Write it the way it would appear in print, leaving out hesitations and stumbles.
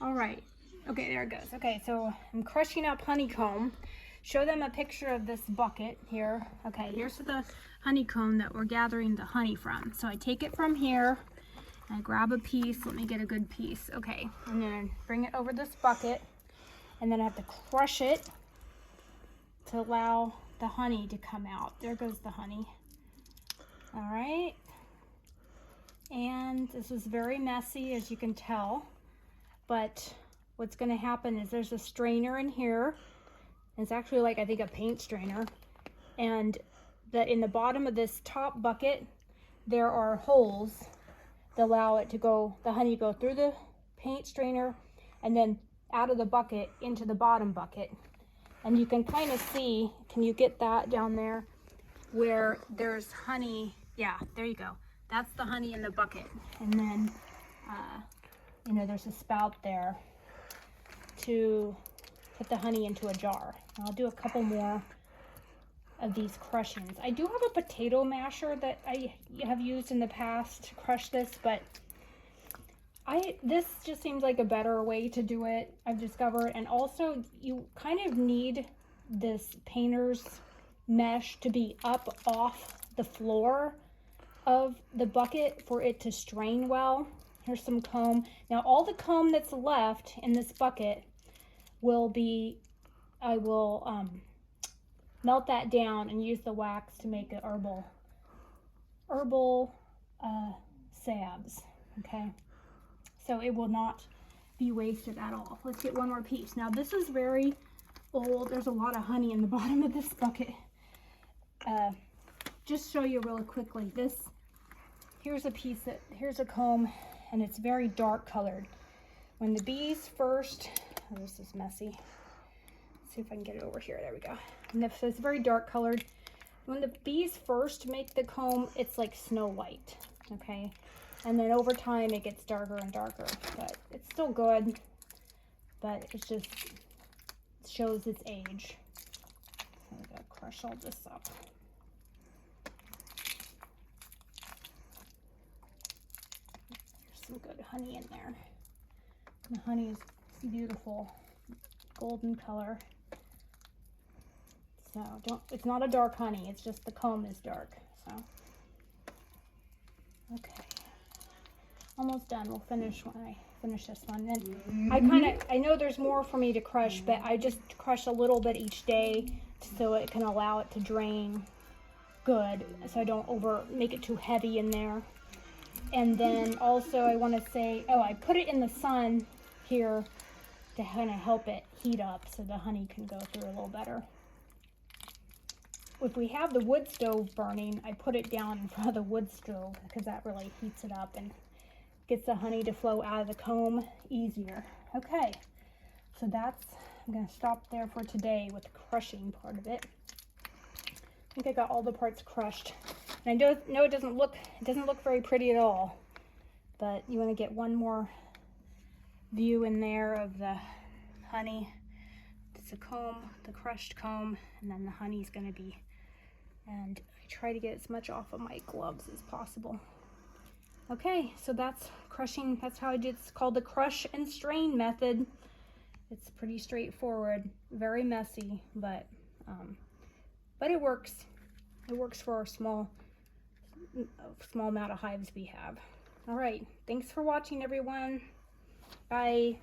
All right. Okay, there it goes. Okay, so I'm crushing up honeycomb. Show them a picture of this bucket here. Okay, here's the honeycomb that we're gathering the honey from. So I take it from here, and I grab a piece. Let me get a good piece. Okay, and then bring it over this bucket, and then I have to crush it to allow the honey to come out. There goes the honey. All right. And this is very messy, as you can tell. But what's going to happen is there's a strainer in here. It's actually like, I think, a paint strainer. And that in the bottom of this top bucket, there are holes that allow it to go, the honey go through the paint strainer and then out of the bucket into the bottom bucket. And you can kind of see, can you get that down there where there's honey? Yeah, there you go. That's the honey in the bucket. And then, you know, there's a spout there to put the honey into a jar. I'll do a couple more of these crushings. I do have a potato masher that I have used in the past to crush this, but this just seems like a better way to do it, I've discovered. And also, you kind of need this painter's mesh to be up off the floor of the bucket for it to strain well. Here's some comb. Now all the comb that's left in this bucket will be, I will melt that down and use the wax to make an herbal salves, okay? So it will not be wasted at all. Let's get one more piece. Now this is very old. There's a lot of honey in the bottom of this bucket. Just show you really quickly. Here's a piece here's a comb, and it's very dark colored. When the bees first, oh, this is messy. Let's see if I can get it over here. There we go. And so it's very dark colored. When the bees first make the comb, it's like Snow White, okay? And then over time it gets darker and darker, but it's still good, but it just shows its age. I'm gonna crush all this up. There's some good honey in there. The honey is beautiful, golden color. So it's not a dark honey, it's just the comb is dark. So, okay. Almost done. We'll finish when I finish this one. Then I know there's more for me to crush, but I just crush a little bit each day so it can allow it to drain good, so I don't make it too heavy in there. And then also I want to say, I put it in the sun here to kind of help it heat up so the honey can go through a little better. If we have the wood stove burning, I put it down in front of the wood stove because that really heats it up and gets the honey to flow out of the comb easier. Okay, so I'm going to stop there for today with the crushing part of it. I think I got all the parts crushed. And I know it doesn't look very pretty at all, but you want to get one more view in there of the honey. It's a comb, the crushed comb, and then the honey's going to be, and I try to get as much off of my gloves as possible. Okay, so that's crushing. That's how I do it. It's called the crush and strain method. It's pretty straightforward, very messy, but it works. It works for our small amount of hives we have. All right, thanks for watching, everyone. Bye.